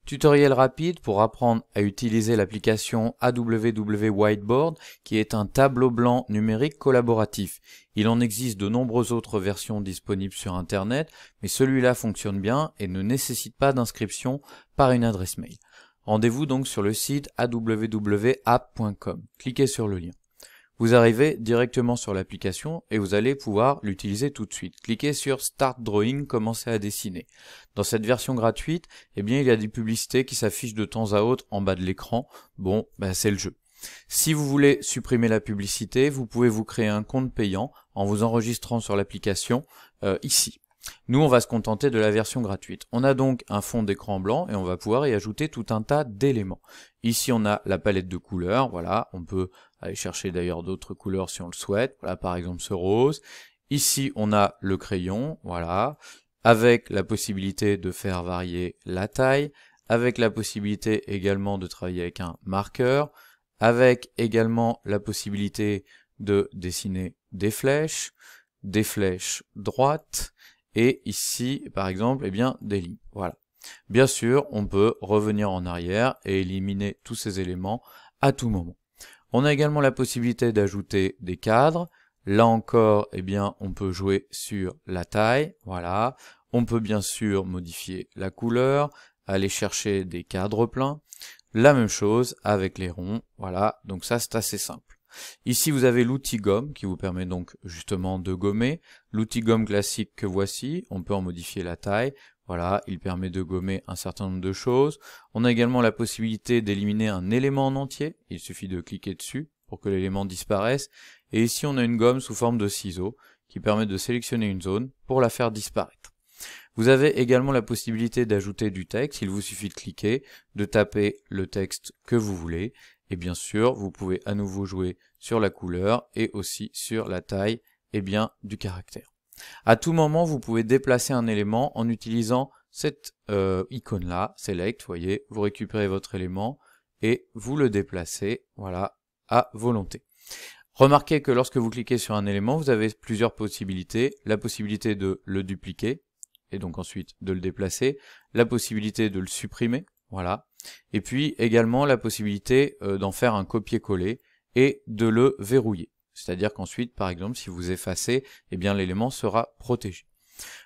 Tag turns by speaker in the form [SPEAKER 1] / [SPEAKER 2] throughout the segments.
[SPEAKER 1] Tutoriel rapide pour apprendre à utiliser l'application AWW Whiteboard qui est un tableau blanc numérique collaboratif. Il en existe de nombreuses autres versions disponibles sur Internet, mais celui-là fonctionne bien et ne nécessite pas d'inscription par une adresse mail. Rendez-vous donc sur le site awwapp.com. Cliquez sur le lien. Vous arrivez directement sur l'application et vous allez pouvoir l'utiliser tout de suite. Cliquez sur Start Drawing, commencer à dessiner. Dans cette version gratuite, eh bien, il y a des publicités qui s'affichent de temps à autre en bas de l'écran. Bon, c'est le jeu. Si vous voulez supprimer la publicité, vous pouvez vous créer un compte payant en vous enregistrant sur l'application ici. Nous, on va se contenter de la version gratuite. On a donc un fond d'écran blanc et on va pouvoir y ajouter tout un tas d'éléments. Ici, on a la palette de couleurs. Voilà, on peut aller chercher d'ailleurs d'autres couleurs si on le souhaite. Voilà, par exemple ce rose. Ici, on a le crayon. Voilà, avec la possibilité de faire varier la taille, avec la possibilité également de travailler avec un marqueur, avec également la possibilité de dessiner des flèches droites. Et ici, par exemple, eh bien, des lignes. Voilà. Bien sûr, on peut revenir en arrière et éliminer tous ces éléments à tout moment. On a également la possibilité d'ajouter des cadres. Là encore, eh bien, on peut jouer sur la taille. Voilà. On peut bien sûr modifier la couleur, aller chercher des cadres pleins. La même chose avec les ronds. Voilà. Donc ça, c'est assez simple. Ici, vous avez l'outil gomme qui vous permet donc justement de gommer. L'outil gomme classique que voici, on peut en modifier la taille. Voilà, il permet de gommer un certain nombre de choses. On a également la possibilité d'éliminer un élément en entier. Il suffit de cliquer dessus pour que l'élément disparaisse. Et ici, on a une gomme sous forme de ciseaux qui permet de sélectionner une zone pour la faire disparaître. Vous avez également la possibilité d'ajouter du texte. Il vous suffit de cliquer, de taper le texte que vous voulez. Et bien sûr, vous pouvez à nouveau jouer sur la couleur et aussi sur la taille du caractère. À tout moment, vous pouvez déplacer un élément en utilisant cette icône-là, Select, vous voyez, vous récupérez votre élément et vous le déplacez, voilà, à volonté. Remarquez que lorsque vous cliquez sur un élément, vous avez plusieurs possibilités. La possibilité de le dupliquer et donc ensuite de le déplacer, la possibilité de le supprimer, voilà. Et puis également la possibilité d'en faire un copier-coller et de le verrouiller. C'est-à-dire qu'ensuite, par exemple, si vous effacez, eh bien l'élément sera protégé.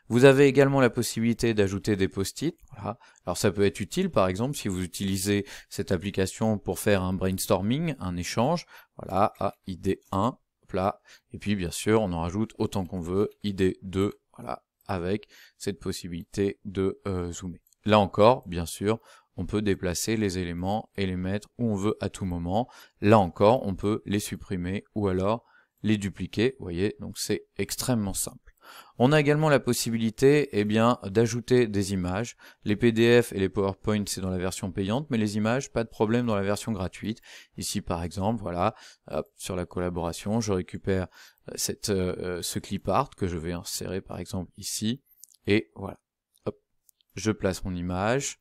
[SPEAKER 1] Vous avez également la possibilité d'ajouter des post-it. Voilà. Alors ça peut être utile, par exemple, si vous utilisez cette application pour faire un brainstorming, un échange. Voilà, à idée 1, là. Et puis bien sûr, on en rajoute autant qu'on veut, idée 2, voilà, avec cette possibilité de zoomer. Là encore, bien sûr, on peut déplacer les éléments et les mettre où on veut à tout moment. Là encore, on peut les supprimer ou alors les dupliquer. Vous voyez, donc c'est extrêmement simple. On a également la possibilité d'ajouter des images. Les PDF et les PowerPoint, c'est dans la version payante, mais les images, pas de problème dans la version gratuite. Ici, par exemple, voilà, hop, sur la collaboration, je récupère ce clip art que je vais insérer, par exemple, ici. Et voilà, hop, je place mon image.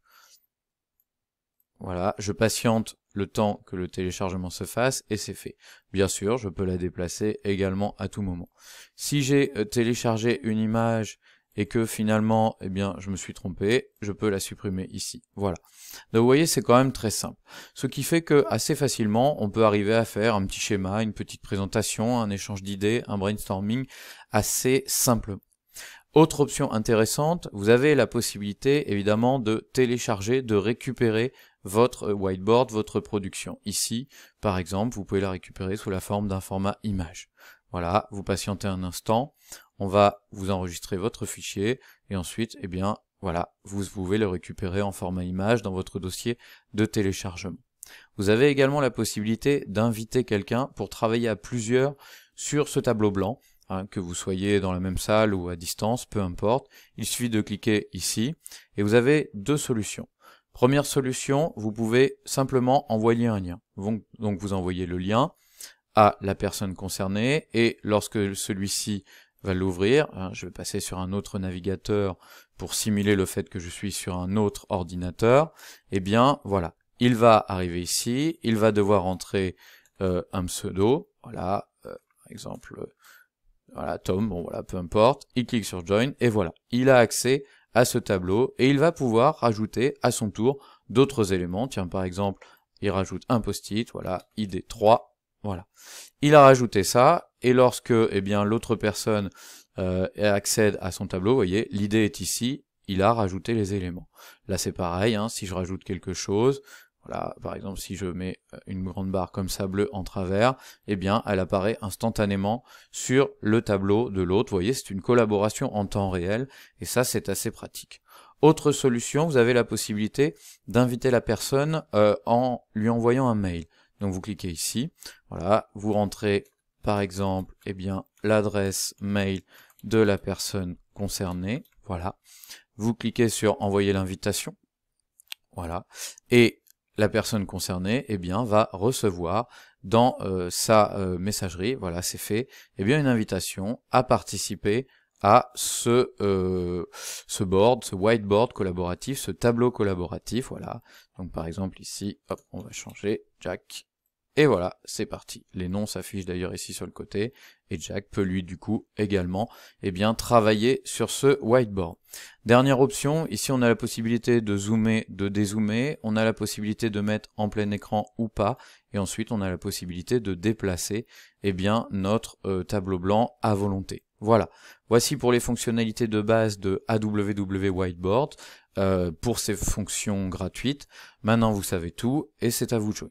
[SPEAKER 1] Voilà, je patiente le temps que le téléchargement se fasse et c'est fait. Bien sûr, je peux la déplacer également à tout moment. Si j'ai téléchargé une image et que finalement, je me suis trompé, je peux la supprimer ici. Voilà. Donc vous voyez, c'est quand même très simple. Ce qui fait que assez facilement, on peut arriver à faire un petit schéma, une petite présentation, un échange d'idées, un brainstorming assez simplement. Autre option intéressante, vous avez la possibilité évidemment de télécharger, de récupérer votre whiteboard, votre production. Ici, par exemple, vous pouvez la récupérer sous la forme d'un format image. Voilà, vous patientez un instant, on va vous enregistrer votre fichier et ensuite, voilà, vous pouvez le récupérer en format image dans votre dossier de téléchargement. Vous avez également la possibilité d'inviter quelqu'un pour travailler à plusieurs sur ce tableau blanc. Que vous soyez dans la même salle ou à distance, peu importe, il suffit de cliquer ici et vous avez deux solutions. Première solution, vous pouvez simplement envoyer un lien. Donc vous envoyez le lien à la personne concernée et lorsque celui-ci va l'ouvrir, je vais passer sur un autre navigateur pour simuler le fait que je suis sur un autre ordinateur, voilà, il va arriver ici, il va devoir entrer un pseudo, voilà, par exemple... Voilà, Tom, bon voilà, peu importe, il clique sur Join, et voilà, il a accès à ce tableau et il va pouvoir rajouter à son tour d'autres éléments. Tiens, par exemple, il rajoute un post-it, voilà, ID 3, voilà. Il a rajouté ça, et lorsque l'autre personne accède à son tableau, vous voyez, l'idée est ici, il a rajouté les éléments. Là c'est pareil, hein, si je rajoute quelque chose, voilà, par exemple si je mets une grande barre comme ça bleue en travers, elle apparaît instantanément sur le tableau de l'autre. Vous voyez, c'est une collaboration en temps réel, et ça c'est assez pratique. Autre solution, vous avez la possibilité d'inviter la personne en lui envoyant un mail. Donc vous cliquez ici, voilà, vous rentrez par exemple l'adresse mail de la personne concernée, voilà. Vous cliquez sur envoyer l'invitation, voilà, et la personne concernée va recevoir dans sa messagerie, voilà, c'est fait, une invitation à participer à ce board, ce whiteboard collaboratif, ce tableau collaboratif, voilà. Donc par exemple ici, hop, on va changer Jack. Et voilà, c'est parti. Les noms s'affichent d'ailleurs ici sur le côté, et Jack peut lui du coup également travailler sur ce whiteboard. Dernière option, ici on a la possibilité de zoomer, de dézoomer, on a la possibilité de mettre en plein écran ou pas, et ensuite on a la possibilité de déplacer notre tableau blanc à volonté. Voilà, voici pour les fonctionnalités de base de AWW Whiteboard, pour ces fonctions gratuites. Maintenant vous savez tout, et c'est à vous de jouer.